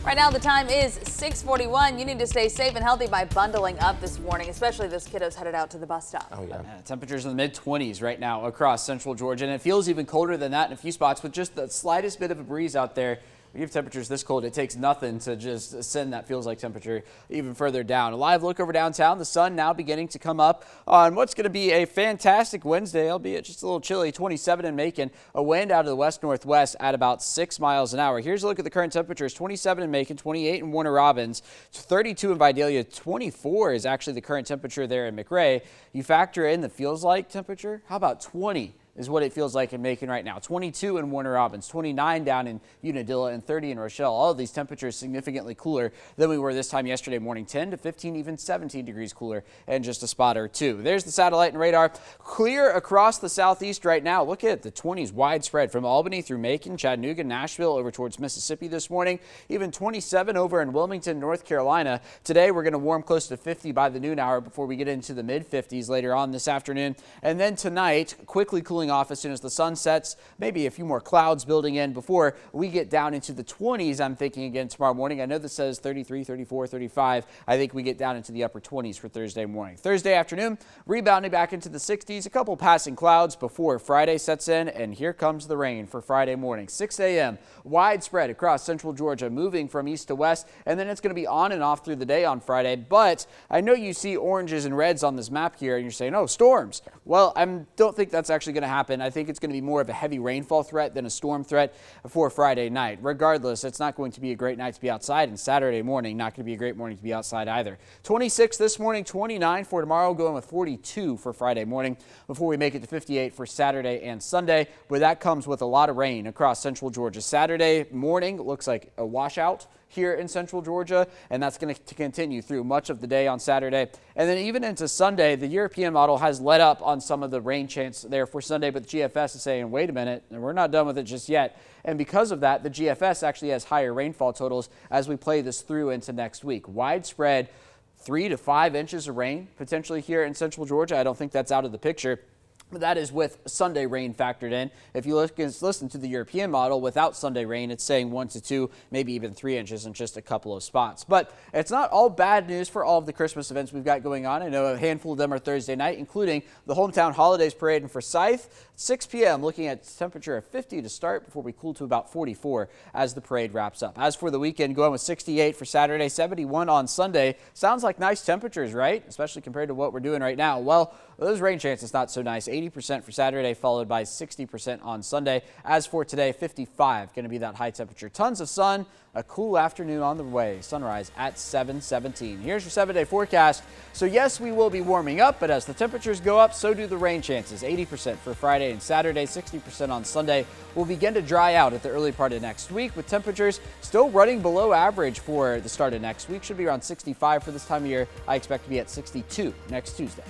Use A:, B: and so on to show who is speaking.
A: Right now the time is 6:41. You need to stay safe and healthy by bundling up this morning, especially this kiddo's headed out to the bus stop.
B: Oh, yeah.
C: Temperatures in the mid-20s right now across central Georgia, and it feels even colder than that in a few spots with just the slightest bit of a breeze out there. We have temperatures this cold, it takes nothing to just send that feels like temperature even further down. A live look over downtown, the sun now beginning to come up on what's going to be a fantastic Wednesday, albeit just a little chilly. 27 in Macon, a wind out of the west-northwest at about 6 miles an hour. Here's a look at the current temperatures. 27 in Macon, 28 in Warner Robins, 32 in Vidalia, 24 is actually the current temperature there in McRae. You factor in the feels like temperature, how about 20? Is what it feels like in Macon right now. 22 in Warner Robins, 29 down in Unadilla, and 30 in Rochelle. All of these temperatures significantly cooler than we were this time yesterday morning. 10 to 15, even 17 degrees cooler, and just a spot or two. There's the satellite and radar. Clear across the southeast right now. Look at the 20s widespread from Albany through Macon, Chattanooga, Nashville, over towards Mississippi this morning. Even 27 over in Wilmington, North Carolina. Today we're going to warm close to 50 by the noon hour before we get into the mid-50s later on this afternoon. And then tonight, quickly cooling off as soon as the sun sets, maybe a few more clouds building in before we get down into the 20s. I'm thinking again tomorrow morning. I know this says 33, 34, 35. I think we get down into the upper 20s for Thursday morning. Thursday afternoon, rebounding back into the 60s, a couple passing clouds before Friday sets in, and here comes the rain for Friday morning. 6 a.m. widespread across central Georgia, moving from east to west, and then it's going to be on and off through the day on Friday. But I know you see oranges and reds on this map here, and you're saying, oh, storms. Well, I don't think that's actually going to happen. I think it's going to be more of a heavy rainfall threat than a storm threat for Friday night. Regardless, it's not going to be a great night to be outside, and Saturday morning not going to be a great morning to be outside either. 26 this morning, 29 for tomorrow, going with 42 for Friday morning before we make it to 58 for Saturday and Sunday, where that comes with a lot of rain across central Georgia. Saturday morning looks like a washout here in central Georgia, and that's going to continue through much of the day on Saturday. And then even into Sunday, the European model has let up on some of the rain chance there for Sunday, but the GFS is saying, wait a minute, and we're not done with it just yet. And because of that, the GFS actually has higher rainfall totals as we play this through into next week. Widespread 3 to 5 inches of rain potentially here in central Georgia. I don't think that's out of the picture. That is with Sunday rain factored in. If you listen to the European model, without Sunday rain, it's saying 1 to 2, maybe even 3 inches in just a couple of spots. But it's not all bad news for all of the Christmas events we've got going on. I know a handful of them are Thursday night, including the Hometown Holidays Parade in Forsyth. 6 p.m., looking at temperature of 50 to start before we cool to about 44 as the parade wraps up. As for the weekend, going with 68 for Saturday, 71 on Sunday. Sounds like nice temperatures, right? Especially compared to what we're doing right now. Well, those rain chances not so nice. 80% for Saturday, followed by 60% on Sunday. As for today, 55, going to be that high temperature. Tons of sun, a cool afternoon on the way. Sunrise at 7:17. Here's your 7-day forecast. So yes, we will be warming up, but as the temperatures go up, so do the rain chances. 80% for Friday and Saturday, 60% on Sunday. Will begin to dry out at the early part of next week, with temperatures still running below average for the start of next week. Should be around 65 for this time of year. I expect to be at 62 next Tuesday.